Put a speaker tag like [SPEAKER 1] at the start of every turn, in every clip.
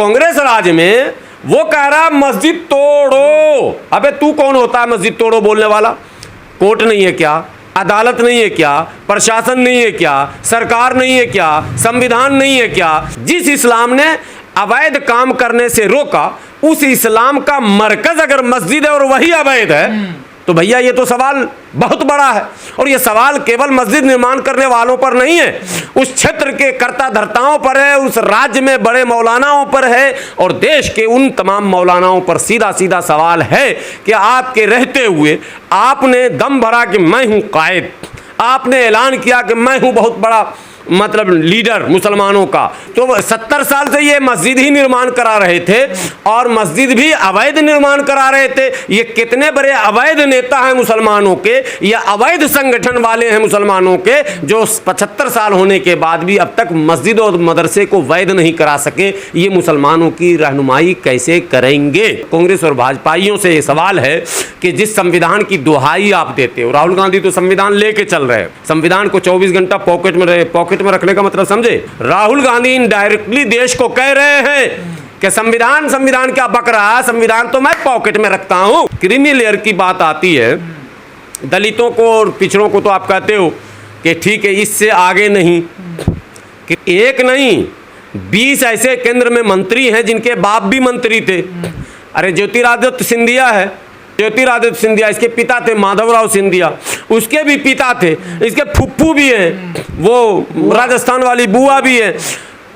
[SPEAKER 1] कांग्रेस राज में वो कह रहा मस्जिद तोड़ो। अबे तू कौन होता है मस्जिद तोड़ो बोलने वाला? कोर्ट नहीं है क्या? अदालत नहीं है क्या? प्रशासन नहीं है क्या? सरकार नहीं है क्या? संविधान नहीं है क्या? जिस इस्लाम ने अवैध काम करने से रोका, उस इस्लाम का मरकज अगर मस्जिद है और वही अवैध है, तो भैया ये तो सवाल बहुत बड़ा है। और ये सवाल केवल मस्जिद निर्माण करने वालों पर नहीं है, उस क्षेत्र के कर्ता धर्ताओं पर है, उस राज्य में बड़े मौलानाओं पर है, और देश के उन तमाम मौलानाओं पर सीधा सीधा सवाल है कि आपके रहते हुए आपने दम भरा कि मैं हूं कायद, आपने ऐलान किया कि मैं हूं बहुत बड़ा मतलब लीडर मुसलमानों का, तो 70 साल से ये मस्जिद ही निर्माण करा रहे थे और मस्जिद भी अवैध निर्माण करा रहे थे। ये कितने बड़े अवैध नेता हैं मुसलमानों के, ये अवैध संगठन वाले हैं मुसलमानों के, जो 75 साल होने के बाद भी अब तक मस्जिद और मदरसे को वैध नहीं करा सके। ये मुसलमानों की रहनुमाई कैसे करेंगे? कांग्रेस और भाजपाइयों से ये सवाल है कि जिस संविधान की दुहाई आप देते हो, राहुल गांधी तो संविधान लेके चल रहे हैं, संविधान को 24 घंटा पॉकेट में रखने का मतलब समझे? राहुल गांधी इनडायरेक्टली देश को कह रहे हैं कि संविधान क्या बक रहा है, संविधान तो मैं पॉकेट में रखता हूं। क्रीमी लेयर की बात आती है, दलितों को और पिछड़ों को तो आप कहते हो कि ठीक है इससे आगे नहीं, कि एक नहीं 20 ऐसे केंद्र में मंत्री हैं जिनके बाप भी मंत्री थे। अरे ज्योतिरादित्य सिंधिया है, ज्योतिरादित्य सिंधिया, इसके पिता थे माधवराव सिंधिया, उसके भी पिता थे, इसके फुप्पू भी हैं, वो राजस्थान वाली बुआ भी है,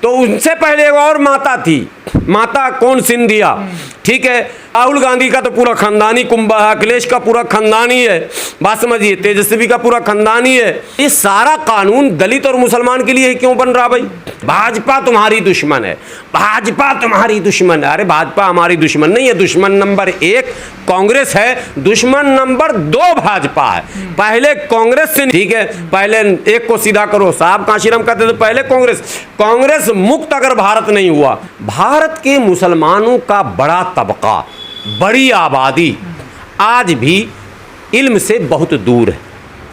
[SPEAKER 1] तो उनसे पहले एक और माता थी, माता कौन? सिंधिया। ठीक है, राहुल गांधी का तो पूरा खानदानी कुंभा है, अखिलेश का पूरा खानदानी है, बात समझिए, तेजस्वी का पूरा खानदानी है। ये सारा कानून दलित और मुसलमान के लिए ही क्यों बन रहा भाई? भाजपा तुम्हारी दुश्मन है, भाजपा तुम्हारी दुश्मन है। अरे भाजपा हमारी दुश्मन नहीं है, दुश्मन नंबर 1 कांग्रेस है, दुश्मन नंबर 2 भाजपा है। पहले कांग्रेस से, ठीक है, पहले एक को सीधा करो, साहब काशीराम कहते थे पहले कांग्रेस मुक्त अगर भारत नहीं हुआ, भारत के मुसलमानों का बड़ा तबका, बड़ी आबादी आज भी इल्म से बहुत दूर है।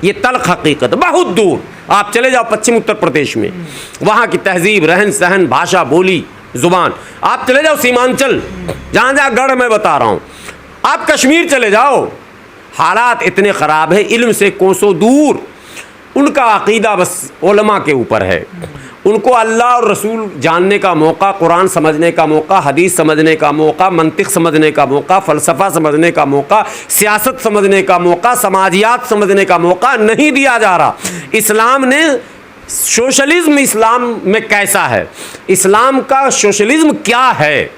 [SPEAKER 1] ये तल्ख हकीकत, बहुत दूर। आप चले जाओ पश्चिम उत्तर प्रदेश में, वहाँ की तहजीब, रहन सहन, भाषा, बोली, जुबान। आप चले जाओ सीमांचल, जहाँ जहाँ गढ़ मैं बता रहा हूँ, आप कश्मीर चले जाओ, हालात इतने ख़राब है, इल्म से कोसों दूर। उनका अकीदा बस उलमा के ऊपर है, उनको अल्लाह और रसूल जानने का मौका, कुरान समझने का मौका, हदीस समझने का मौका, मंतिक समझने का मौका, फ़लसफ़ा समझने का मौका, सियासत समझने का मौका, समाजियात समझने का मौका नहीं दिया जा रहा। इस्लाम ने सोशलिज्म, इस्लाम में कैसा है, इस्लाम का सोशलिज्म क्या है,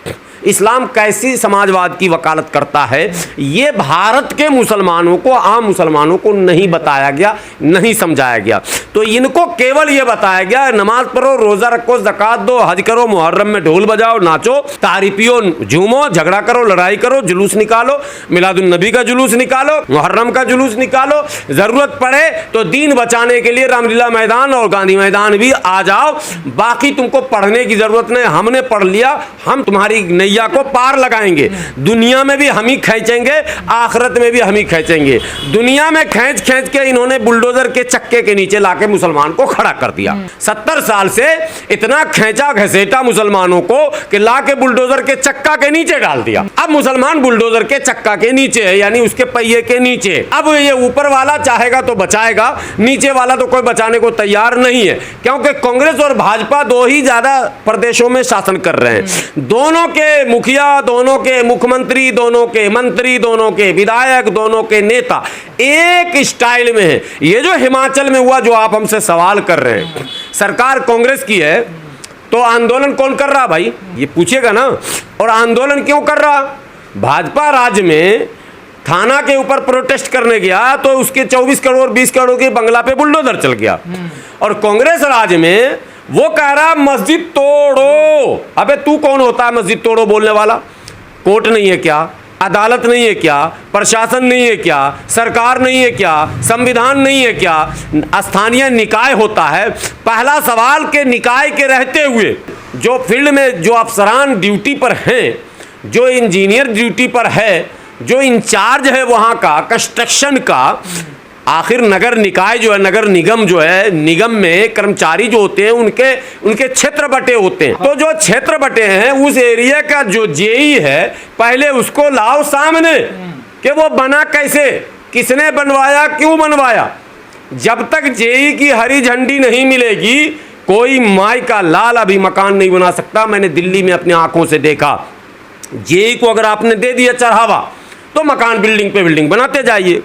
[SPEAKER 1] इस्लाम कैसी समाजवाद की वकालत करता है, ये भारत के मुसलमानों को, आम मुसलमानों को नहीं बताया गया, नहीं समझाया गया। तो इनको केवल ये बताया गया नमाज पढ़ो, रोज़ा रखो, ज़कात दो, हज करो, मुहर्रम में ढोल बजाओ, नाचो, तारी पियो, झूमो, झगड़ा करो, लड़ाई करो, जुलूस निकालो, मिलादुन नबी का जुलूस निकालो, मुहर्रम का जुलूस निकालो, ज़रूरत पड़े तो दीन बचाने के लिए रामलीला मैदान और गांधी मैदान भी आ जाओ। बाकी तुमको पढ़ने की ज़रूरत नहीं, हमने पढ़ लिया, हम तुम्हारी नैया को पार लगाएंगे, दुनिया में भी हम ही खींचेंगे, आखिरत में भी हम ही खींचेंगे। दुनिया में खींच खींच के इन्होंने बुलडोजर के चक्के के नीचे लाके मुसलमान को खड़ा कर दिया। 70 साल से इतना खींचा घसेटा मुसलमानों को कि लाके बुलडोजर के चक्का के नीचे डाल दिया। अब मुसलमान बुलडोजर के चक्का के नीचे है, यानी उसके पहिए के नीचे। अब ये ऊपर वाला चाहेगा तो बचाएगा, नीचे वाला तो कोई बचाने को तैयार नहीं है, क्योंकि कांग्रेस और भाजपा दो ही ज्यादा प्रदेशों में शासन कर रहे हैं। दोनों के मुखिया, दोनों के मुख्यमंत्री, दोनों के मंत्री, दोनों के विधायक, दोनों के नेता एक स्टाइल में है। ये जो हिमाचल में हुआ, जो आप हमसे सवाल कर रहे हैं, सरकार कांग्रेस की है तो आंदोलन कौन कर रहा भाई, ये पूछिएगा ना। और आंदोलन क्यों कर रहा? भाजपा राज्य में थाना के ऊपर प्रोटेस्ट करने गया तो उसके 24 करोड़ 20 करोड़ के बंगला पे बुलडोजर चल गया। और कांग्रेस राज्य में वो कह रहा मस्जिद तोड़ो। अबे तू कौन होता है मस्जिद तोड़ो बोलने वाला? कोर्ट नहीं है क्या? अदालत नहीं है क्या? प्रशासन नहीं है क्या? सरकार नहीं है क्या? संविधान नहीं है क्या? स्थानीय निकाय होता है। पहला सवाल के निकाय के रहते हुए जो फील्ड में जो अफसरान ड्यूटी पर हैं, जो इंजीनियर ड्यूटी पर है, जो इंचार्ज है वहाँ का कंस्ट्रक्शन का, आखिर नगर निकाय जो है, नगर निगम जो है, निगम में कर्मचारी जो होते हैं उनके क्षेत्र बटे होते हैं। तो जो क्षेत्र बटे हैं उस एरिया का जो जेई है पहले उसको लाओ सामने कि वो बना कैसे, किसने बनवाया, क्यों बनवाया। जब तक जेई की हरी झंडी नहीं मिलेगी कोई माई का लाल अभी मकान नहीं बना सकता। मैंने दिल्ली में अपनी आंखों से देखा, जेई को अगर आपने दे दिया चढ़ावा तो मकान बिल्डिंग पे बिल्डिंग बनाते जाइए।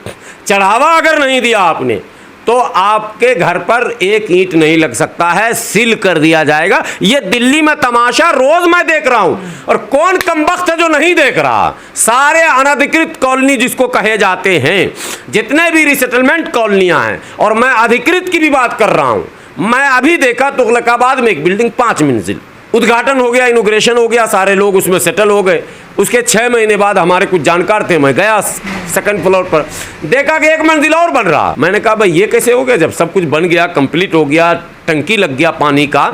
[SPEAKER 1] चढ़ावा अगर नहीं दिया आपने तो आपके घर पर एक ईंट नहीं लग सकता है, सील कर दिया जाएगा। ये दिल्ली में तमाशा रोज मैं देख रहा हूं, और कौन कमबख्त है जो नहीं देख रहा। सारे अनधिकृत कॉलोनी जिसको कहे जाते हैं, जितने भी रिसेटलमेंट कॉलोनियां हैं, और मैं अधिकृत की भी बात कर रहा हूं। मैं अभी देखा तुगलकाबाद में एक बिल्डिंग 5 मंजिल, उद्घाटन हो गया, इनॉग्रेशन हो गया, सारे लोग उसमें सेटल हो गए। उसके 6 महीने बाद हमारे कुछ जानकार थे, मैं गया सेकंड फ्लोर पर, देखा कि 1 मंजिल और बन रहा। मैंने कहा भाई ये कैसे हो गया, जब सब कुछ बन गया, कंप्लीट हो गया, टंकी लग गया पानी का,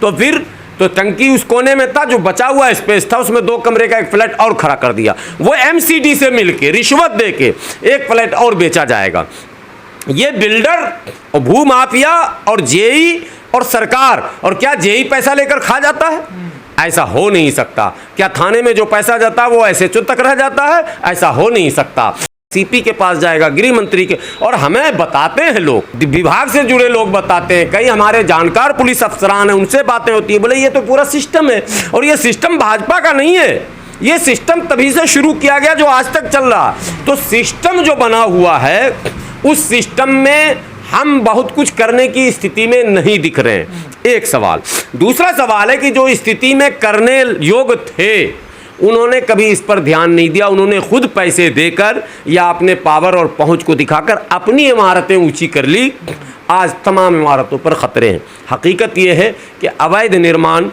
[SPEAKER 1] तो फिर तो टंकी उस कोने में था, जो बचा हुआ स्पेस था उसमें 2 कमरे का एक फ्लैट और खड़ा कर दिया। वो एमसीडी से मिलके रिश्वत दे के एक फ्लैट और बेचा जाएगा। ये बिल्डर और भू माफिया और जेई और सरकार, और क्या जेई पैसा लेकर खा जाता है? ऐसा हो नहीं सकता। क्या थाने में जो पैसा जाता है वो ऐसे चुप तक रह जाता है? ऐसा हो नहीं सकता। सीपी के पास जाएगा, गृह मंत्री के, और हमें बताते हैं लोग, विभाग से जुड़े लोग बताते हैं, कई हमारे जानकार पुलिस अफसरान हैं, उनसे बातें होती है, बोले ये तो पूरा सिस्टम है, और ये सिस्टम भाजपा का नहीं है, ये सिस्टम तभी से शुरू किया गया जो आज तक चल रहा। तो सिस्टम जो बना हुआ है उस सिस्टम में हम बहुत कुछ करने की स्थिति में नहीं दिख रहे हैं, एक सवाल। दूसरा सवाल है कि जो स्थिति में करने योग्य थे उन्होंने कभी इस पर ध्यान नहीं दिया। उन्होंने खुद पैसे देकर या अपने पावर और पहुंच को दिखाकर अपनी इमारतें ऊंची कर ली। आज तमाम इमारतों पर खतरे हैं। हकीकत यह है कि अवैध निर्माण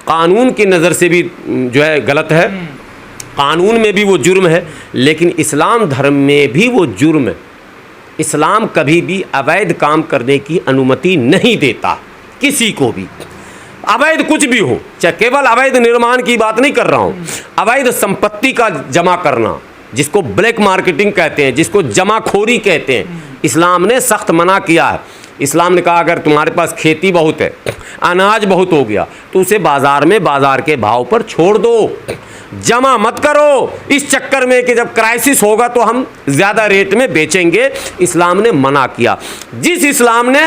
[SPEAKER 1] कानून की नज़र से भी जो है गलत है, कानून में भी वो जुर्म है, लेकिन इस्लाम धर्म में भी वो जुर्म है। इस्लाम कभी भी अवैध काम करने की अनुमति नहीं देता किसी को भी, अवैध कुछ भी हो, चाहे केवल अवैध निर्माण की बात नहीं कर रहा हूँ, अवैध संपत्ति का जमा करना जिसको ब्लैक मार्केटिंग कहते हैं, जिसको जमाखोरी कहते हैं, इस्लाम ने सख्त मना किया है। इस्लाम ने कहा अगर तुम्हारे पास खेती बहुत है, अनाज बहुत हो गया, तो उसे बाज़ार में बाज़ार के भाव पर छोड़ दो, जमा मत करो इस चक्कर में कि जब क्राइसिस होगा तो हम ज़्यादा रेट में बेचेंगे। इस्लाम ने मना किया। जिस इस्लाम ने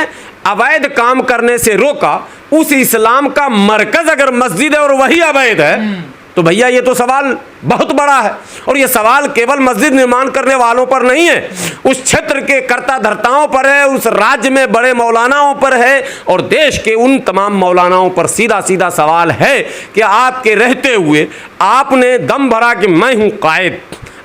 [SPEAKER 1] अवैध काम करने से रोका, उस इस्लाम का मरकज़ अगर मस्जिद है और वही अवैध है, तो भैया ये तो सवाल बहुत बड़ा है। और ये सवाल केवल मस्जिद निर्माण करने वालों पर नहीं है, उस क्षेत्र के कर्ता धर्ताओं पर है, उस राज्य में बड़े मौलानाओं पर है, और देश के उन तमाम मौलानाओं पर सीधा सीधा सवाल है कि आपके रहते हुए आपने दम भरा कि मैं हूँ कायद,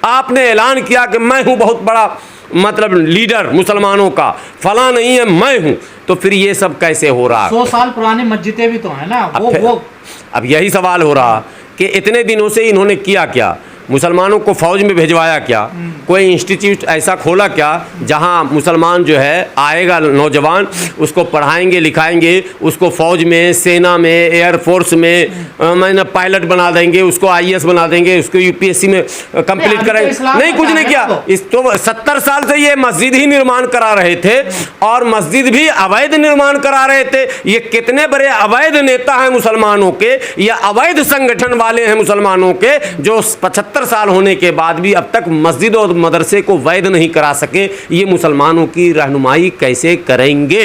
[SPEAKER 1] आपने ऐलान किया कि मैं हूँ बहुत बड़ा मतलब लीडर मुसलमानों का, फला नहीं है मैं हूँ, तो फिर ये सब कैसे हो रहा?
[SPEAKER 2] 100 साल पुरानी मस्जिदें भी तो है ना, वो
[SPEAKER 1] अब यही सवाल हो रहा कि इतने दिनों से इन्होंने किया क्या? मुसलमानों को फौज में भिजवाया क्या? कोई इंस्टीट्यूट ऐसा खोला क्या जहां मुसलमान जो है आएगा नौजवान, उसको पढ़ाएंगे लिखाएंगे, उसको फौज में, सेना में, एयरफोर्स में मैंने पायलट बना देंगे, उसको आईएएस बना देंगे, उसको यूपीएससी में कंप्लीट करेंगे? नहीं, कुछ नहीं किया। इस तो 70 साल से ये मस्जिद ही निर्माण करा रहे थे, और मस्जिद भी अवैध निर्माण करा रहे थे। ये कितने बड़े अवैध नेता हैं मुसलमानों के, या अवैध संगठन वाले हैं मुसलमानों के, जो 75 साल होने के बाद भी अब तक मस्जिद और मदरसे को वैध नहीं करा सके। ये मुसलमानों की रहनुमाई कैसे करेंगे?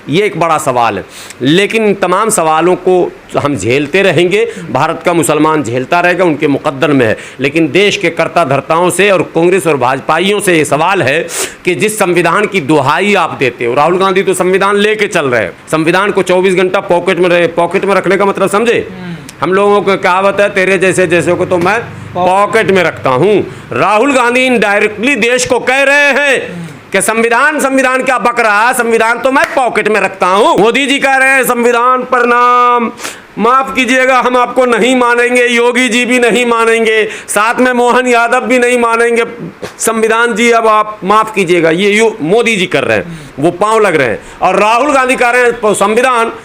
[SPEAKER 1] ये एक बड़ा सवाल है। लेकिन तमाम सवालों को हम झेलते रहेंगे, भारत का मुसलमान झेलता रहेगा, उनके मुकद्दर में है। लेकिन देश के कर्ता धर्ताओं से और कांग्रेस और भाजपाइयों से ये सवाल है कि जिस संविधान की दुहाई आप देते हो, राहुल गांधी तो संविधान लेके चल रहे हैं, संविधान को 24 घंटा पॉकेट में रखने का मतलब समझे? हम लोगों को कहावत है, तेरे जैसे जैसे को तो मैं पॉकेट में रखता हूं। राहुल गांधी इनडायरेक्टली देश को कह रहे हैं कि संविधान क्या बक रहा है, संविधान तो मैं पॉकेट में रखता हूं। मोदी जी कह रहे हैं संविधान प्रणाम, माफ कीजिएगा हम आपको नहीं मानेंगे, योगी जी भी नहीं मानेंगे, साथ में मोहन यादव भी नहीं मानेंगे, संविधान जी अब आप माफ कीजिएगा। ये मोदी जी कर रहे हैं, वो पांव लग रहे हैं, और राहुल गांधी कह रहे हैं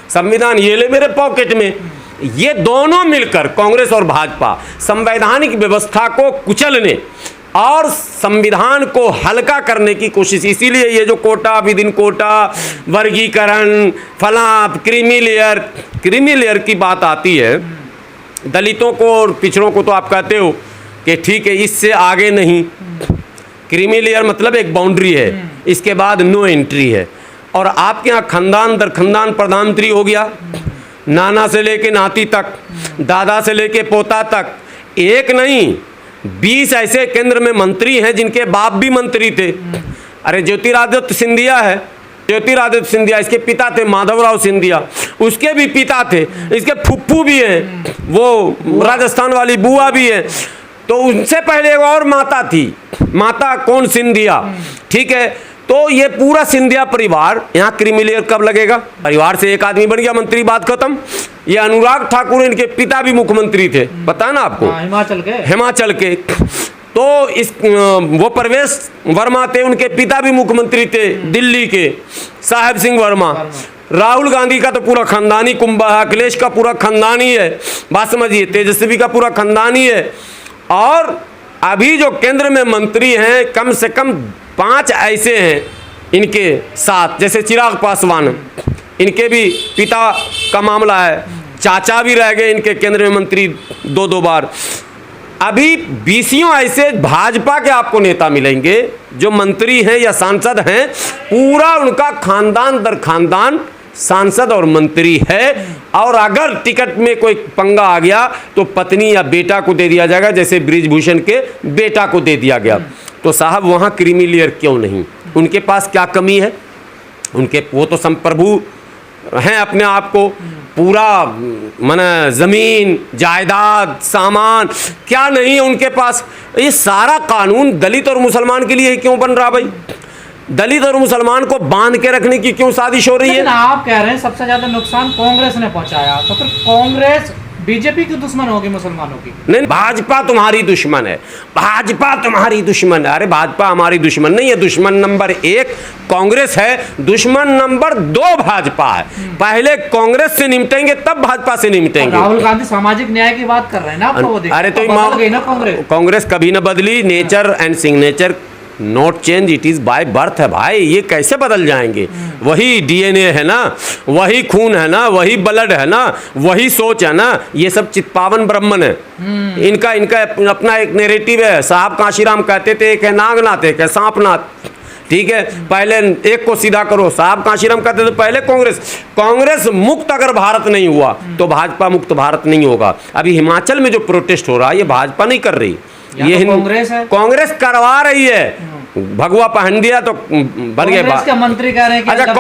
[SPEAKER 1] संविधान ये ले मेरे पॉकेट में। ये दोनों मिलकर, कांग्रेस और भाजपा, संवैधानिक व्यवस्था को कुचलने और संविधान को हल्का करने की कोशिश। इसीलिए ये जो कोटा विद इन कोटा, वर्गीकरण, फला, क्रीमी लेयर की बात आती है, दलितों को और पिछड़ों को तो आप कहते हो कि ठीक है इससे आगे नहीं। क्रीमी लेयर मतलब एक बाउंड्री है, इसके बाद नो एंट्री है। और आपके यहाँ खानदान दर खानदान प्रधानमंत्री हो गया, नाना से लेके नाती तक, दादा से लेके पोता तक, एक नहीं 20 ऐसे केंद्र में मंत्री हैं जिनके बाप भी मंत्री थे। अरे ज्योतिरादित्य सिंधिया है, ज्योतिरादित्य सिंधिया, इसके पिता थे माधवराव सिंधिया, उसके भी पिता थे, इसके फुफ्फू भी हैं, वो राजस्थान वाली बुआ भी है। तो उनसे पहले एक और माता थी, माता कौन, सिंधिया, ठीक है। तो ये पूरा सिंधिया परिवार, यहाँ क्रीमी लेयर कब लगेगा? परिवार से एक आदमी बन गया मंत्री, बात खत्म। ये अनुराग ठाकुर, इनके पिता भी मुख्यमंत्री थे, पता है ना आपको, हिमाचल के। तो इस वो प्रवेश वर्मा थे, उनके पिता भी मुख्यमंत्री थे दिल्ली के, साहेब सिंह वर्मा। राहुल गांधी का तो पूरा खानदानी कुंभा है, अखिलेश का पूरा खानदानी है, बात समझिए, तेजस्वी का पूरा खानदानी है। और अभी जो केंद्र में मंत्री हैं, कम से कम 5 ऐसे हैं इनके साथ, जैसे चिराग पासवान, इनके भी पिता का मामला है, चाचा भी रह गए इनके केंद्र में मंत्री 2-2 बार। अभी 20 ऐसे भाजपा के आपको नेता मिलेंगे जो मंत्री हैं या सांसद हैं, पूरा उनका खानदान दर खानदान सांसद और मंत्री है। और अगर टिकट में कोई पंगा आ गया तो पत्नी या बेटा को दे दिया जाएगा, जैसे बृजभूषण के बेटा को दे दिया गया। तो साहब वहाँ क्रीमी लेयर क्यों नहीं? उनके पास क्या कमी है? वो तो संप्रभु हैं अपने आप को, पूरा माने ज़मीन जायदाद सामान क्या नहीं है उनके पास। ये सारा कानून दलित और मुसलमान के लिए क्यों बन रहा भाई? दलित और मुसलमान को बांध के रखने की क्यों साजिश हो रही है?
[SPEAKER 2] आप कह रहे हैं सबसे ज्यादा नुकसान कांग्रेस ने पहुंचाया, तो फिर कांग्रेस बीजेपी की दुश्मन होगी मुसलमानों की? नहीं,
[SPEAKER 1] भाजपा तुम्हारी दुश्मन है, भाजपा तुम्हारी दुश्मन है। अरे भाजपा हमारी दुश्मन नहीं है, दुश्मन नंबर 1 कांग्रेस है, दुश्मन नंबर 2 भाजपा है। पहले कांग्रेस से निपटेंगे तब भाजपा से निपटेंगे।
[SPEAKER 2] राहुल गांधी सामाजिक न्याय की बात कर रहे हैं ना, आपको वो
[SPEAKER 1] अरे तो कांग्रेस कभी न बदली, nature and signature not change, it is by birth है भाई। ये कैसे बदल जाएंगे? वही डीएनए है ना, वही खून है ना, वही ब्लड है ना, वही सोच है ना। ये सब चित्पावन ब्राह्मण है, इनका अपना एक नैरेटिव है। साहब काशीराम कहते थे एक है नागनाथ, एक है सांपनाथ, ठीक है। पहले एक को सीधा करो, साहब काशीराम कहते थे पहले कांग्रेस मुक्त अगर भारत नहीं हुआ तो भाजपा मुक्त भारत नहीं होगा। अभी हिमाचल में जो प्रोटेस्ट हो रहा है ये भाजपा नहीं कर रही, ये
[SPEAKER 2] तो कांग्रेस है,
[SPEAKER 1] कांग्रेस करवा रही है। भगवा पहन दिया तो बन गए
[SPEAKER 2] कांग्रेस के मंत्री कह रहे हैं कि
[SPEAKER 1] अच्छा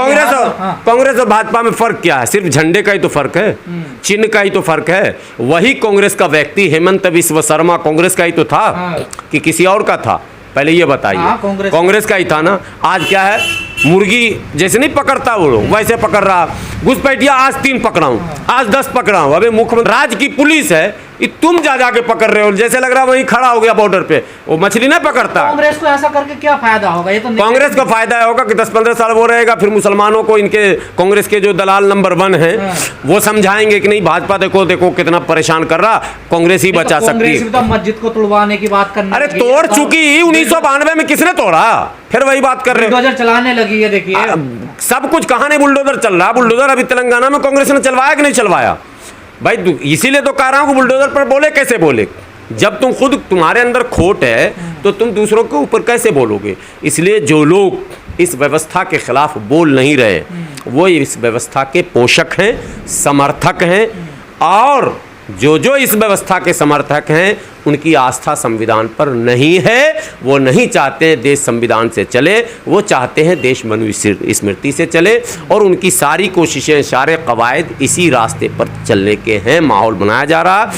[SPEAKER 1] कांग्रेस और भाजपा में फर्क क्या है? सिर्फ झंडे का ही तो फर्क है, चिन्ह का ही तो फर्क है। वही कांग्रेस का व्यक्ति हेमंत बिस्व शर्मा कांग्रेस का ही तो था कि किसी और का था? पहले ये बताइए। कांग्रेस का ही था ना। आज क्या है, मुर्गी जैसे नहीं पकड़ता वो लोग वैसे पकड़ रहा। घुसपैठिया आज 3 पकड़ा हूँ, आज 10 पकड़ा हूँ। अबे मुख्यमंत्री राज्य की पुलिस है, ये तुम जा के पकड़ रहे हो, जैसे लग रहा वहीं खड़ा हो गया बॉर्डर पे, वो मछली नहीं पकड़ता।
[SPEAKER 2] कांग्रेस को ऐसा करके क्या फायदा होगा? ये तो
[SPEAKER 1] कांग्रेस को फायदा होगा कि 10-15 साल वो रहेगा, फिर मुसलमानों को इनके कांग्रेस के जो दलाल नंबर 1 हैं वो समझाएंगे कि नहीं भाजपा देखो कितना परेशान कर रहा, कांग्रेस ही बचा सकती है।
[SPEAKER 2] तो मस्जिद को तोड़वाने की बात करना,
[SPEAKER 1] अरे तोड़ चुकी 1992 में, किसने तोड़ा? फिर वही बात कर रहे,
[SPEAKER 2] बुलडोजर चलाने लगी है। देखिए
[SPEAKER 1] सब कुछ कहाँ नहीं बुलडोजर चल रहा। बुलडोजर अभी तेलंगाना में कांग्रेस ने चलवाया कि नहीं चलवाया भाई? इसीलिए तो कह रहा हूं कि बुलडोजर पर बोले कैसे बोले? जब तुम खुद तुम्हारे अंदर खोट है तो तुम दूसरों के ऊपर कैसे बोलोगे? इसलिए जो लोग इस व्यवस्था के खिलाफ बोल नहीं रहे वो इस व्यवस्था के पोषक हैं, समर्थक हैं। और जो इस व्यवस्था के समर्थक हैं उनकी आस्था संविधान पर नहीं है। वो नहीं चाहते देश संविधान से चले, वो चाहते हैं देश मनुस्मृति से चले। और उनकी सारी कोशिशें, सारे कवायद इसी रास्ते पर चलने के हैं। माहौल बनाया जा रहा।